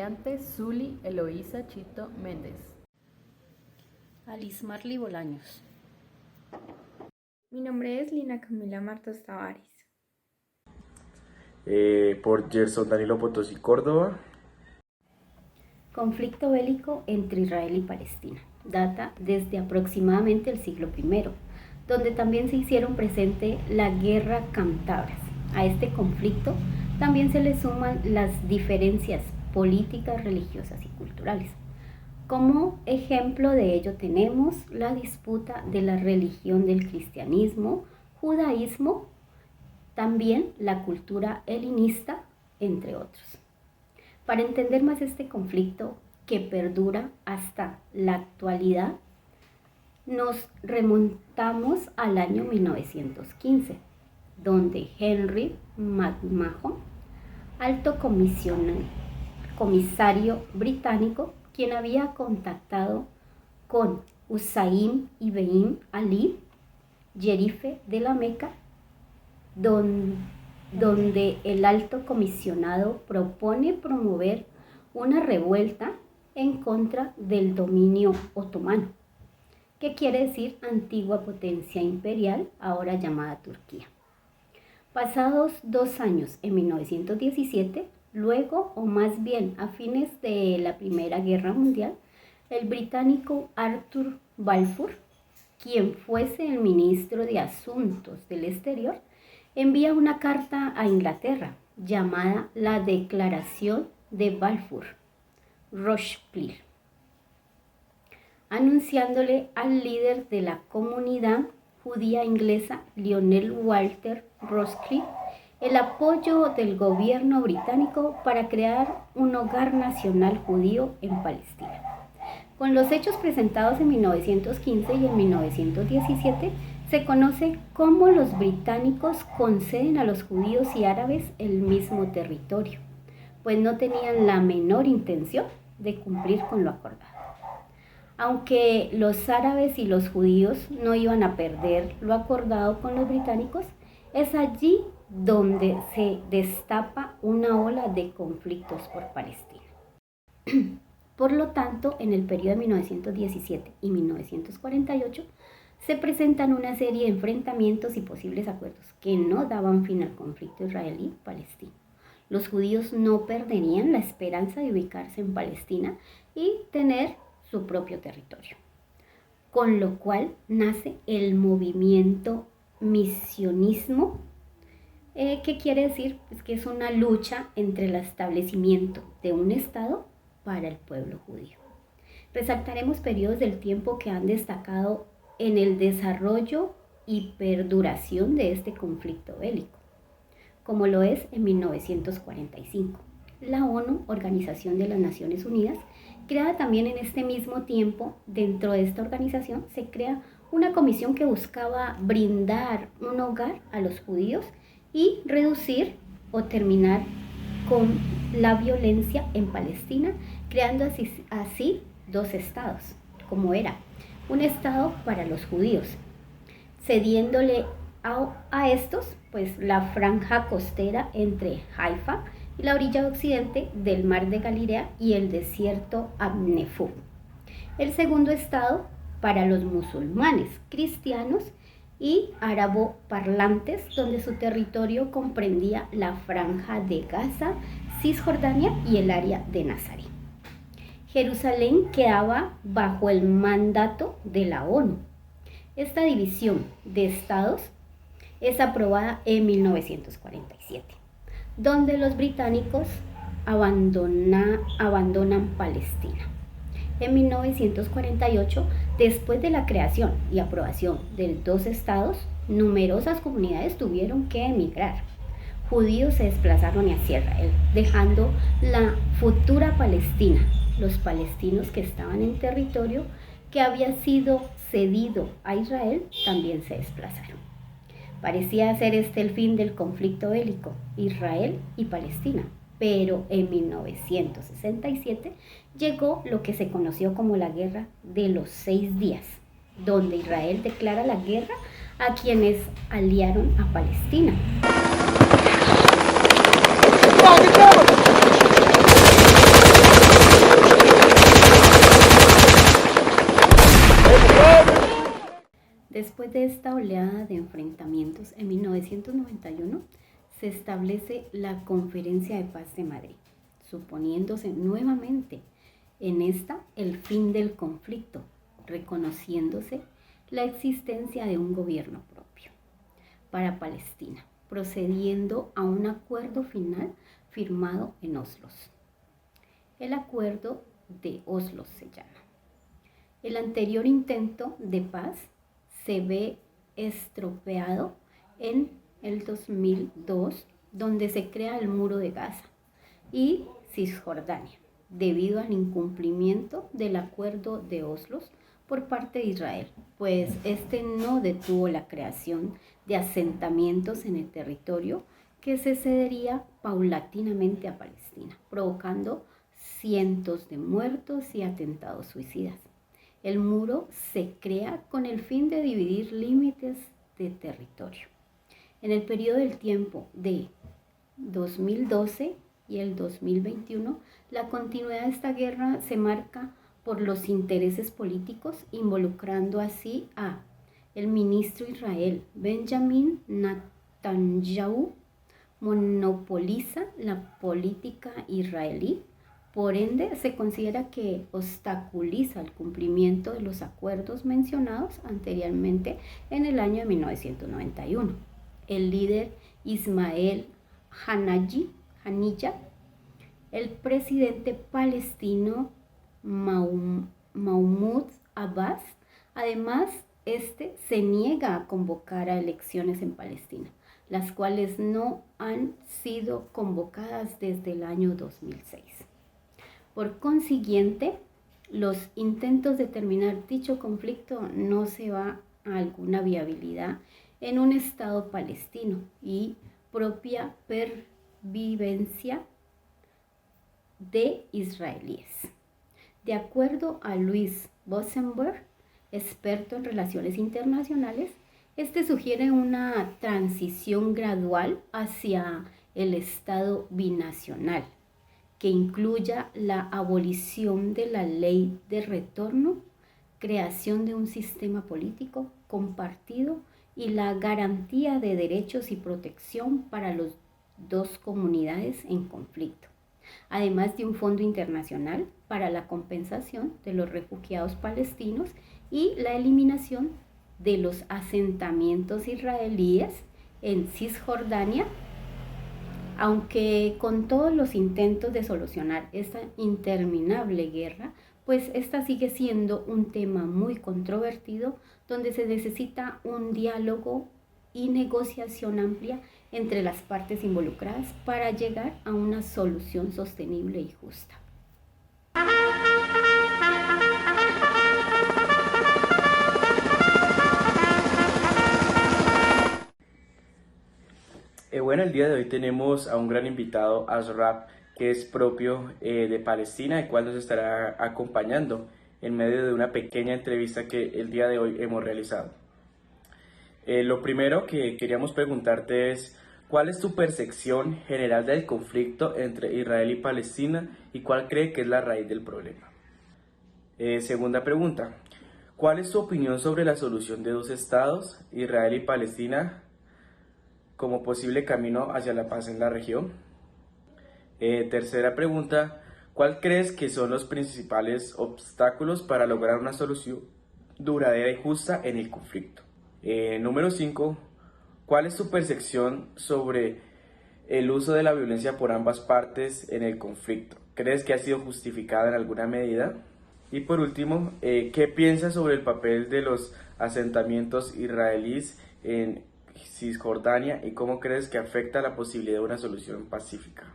estudiante Zuli Eloísa Chito Méndez. Alice Marley Bolaños. Mi nombre es Lina Camila Martos Tavares. Por Gerson Danilo Potosí Córdoba. Conflicto bélico entre Israel y Palestina. Data desde aproximadamente el siglo I, donde también se hicieron presente la guerra cántabras. A este conflicto también se le suman las diferencias políticas, religiosas y culturales. Como ejemplo de ello tenemos la disputa de la religión del cristianismo, judaísmo, también la cultura helenista, entre otros. Para entender más este conflicto que perdura hasta la actualidad, nos remontamos al año 1915, donde Henry McMahon, alto comisario británico, quien había contactado con Hussein Ibn Ali, jerife de la Meca, donde el alto comisionado propone promover una revuelta en contra del dominio otomano, que quiere decir antigua potencia imperial, ahora llamada Turquía. Pasados 2 años, en 1917, luego, o más bien a fines de la Primera Guerra Mundial, el británico Arthur Balfour, quien fuese el ministro de Asuntos del Exterior, envía una carta a Inglaterra llamada la Declaración de Balfour Rochefort, anunciándole al líder de la comunidad judía inglesa, Lionel Walter Rothschild, el apoyo del gobierno británico para crear un hogar nacional judío en Palestina. Con los hechos presentados en 1915 y en 1917, se conoce cómo los británicos conceden a los judíos y árabes el mismo territorio, pues no tenían la menor intención de cumplir con lo acordado. Aunque los árabes y los judíos no iban a perder lo acordado con los británicos, es allí donde se destapa una ola de conflictos por Palestina. Por lo tanto, en el periodo de 1917 y 1948, se presentan una serie de enfrentamientos y posibles acuerdos que no daban fin al conflicto israelí-palestino. Los judíos no perderían la esperanza de ubicarse en Palestina y tener su propio territorio, con lo cual nace el movimiento misionismo, que quiere decir que es una lucha entre el establecimiento de un Estado para el pueblo judío. Resaltaremos periodos del tiempo que han destacado en el desarrollo y perduración de este conflicto bélico, como lo es en 1945. La ONU, Organización de las Naciones Unidas, creada también en este mismo tiempo. Dentro de esta organización se crea una comisión que buscaba brindar un hogar a los judíos y reducir o terminar con la violencia en Palestina, creando así 2 estados, como era un estado para los judíos, cediéndole a estos pues la franja costera entre Haifa y la orilla occidente del mar de Galilea y el desierto Abnefú. El segundo estado para los musulmanes, cristianos y árabo-parlantes, donde su territorio comprendía la franja de Gaza, Cisjordania y el área de Nazaret. Jerusalén quedaba bajo el mandato de la ONU. Esta división de estados es aprobada en 1947, donde los británicos abandonan Palestina. En 1948, después de la creación y aprobación de 2 estados, numerosas comunidades tuvieron que emigrar. Judíos se desplazaron hacia Israel, dejando la futura Palestina. Los palestinos que estaban en territorio que había sido cedido a Israel también se desplazaron. Parecía ser este el fin del conflicto bélico, Israel y Palestina, pero en 1967 llegó lo que se conoció como la Guerra de los 6 días, donde Israel declara la guerra a quienes aliaron a Palestina. Después de esta oleada de enfrentamientos, en 1991 se establece la Conferencia de Paz de Madrid, suponiéndose nuevamente en esta el fin del conflicto, reconociéndose la existencia de un gobierno propio para Palestina, procediendo a un acuerdo final firmado en Oslo. El Acuerdo de Oslo se llama. El anterior intento de paz se ve estropeado en el 2002, donde se crea el Muro de Gaza y Cisjordania, debido al incumplimiento del Acuerdo de Oslo por parte de Israel, pues este no detuvo la creación de asentamientos en el territorio que se cedería paulatinamente a Palestina, provocando cientos de muertos y atentados suicidas. El muro se crea con el fin de dividir límites de territorio. En el periodo del tiempo de 2012 y el 2021, la continuidad de esta guerra se marca por los intereses políticos, involucrando así a el ministro Israel Benjamin Netanyahu, monopoliza la política israelí. Por ende, se considera que obstaculiza el cumplimiento de los acuerdos mencionados anteriormente en el año de 1991. El líder Ismael Haniyeh, el presidente palestino Mahmoud Abbas, además, se niega a convocar a elecciones en Palestina, las cuales no han sido convocadas desde el año 2006. Por consiguiente, los intentos de terminar dicho conflicto no se va a alguna viabilidad en un Estado palestino y propia pervivencia de israelíes. De acuerdo a Luis Bosenberg, experto en relaciones internacionales, este sugiere una transición gradual hacia el Estado binacional, que incluya la abolición de la ley de retorno, creación de un sistema político compartido y la garantía de derechos y protección para las dos comunidades en conflicto, además de un fondo internacional para la compensación de los refugiados palestinos y la eliminación de los asentamientos israelíes en Cisjordania. Aunque con todos los intentos de solucionar esta interminable guerra, pues esta sigue siendo un tema muy controvertido, donde se necesita un diálogo y negociación amplia entre las partes involucradas para llegar a una solución sostenible y justa. Bueno, el día de hoy tenemos a un gran invitado, Ashraf, que es propio de Palestina, el cual nos estará acompañando en medio de una pequeña entrevista que el día de hoy hemos realizado. Lo primero que queríamos preguntarte es, ¿cuál es tu percepción general del conflicto entre Israel y Palestina y cuál cree que es la raíz del problema? Segunda pregunta, ¿cuál es tu opinión sobre la solución de dos estados, Israel y Palestina, como posible camino hacia la paz en la región? Tercera pregunta, ¿cuál crees que son los principales obstáculos para lograr una solución duradera y justa en el conflicto? Número 5, ¿cuál es tu percepción sobre el uso de la violencia por ambas partes en el conflicto? ¿Crees que ha sido justificada en alguna medida? Y por último, ¿qué piensas sobre el papel de los asentamientos israelíes en Cisjordania y cómo crees que afecta la posibilidad de una solución pacífica?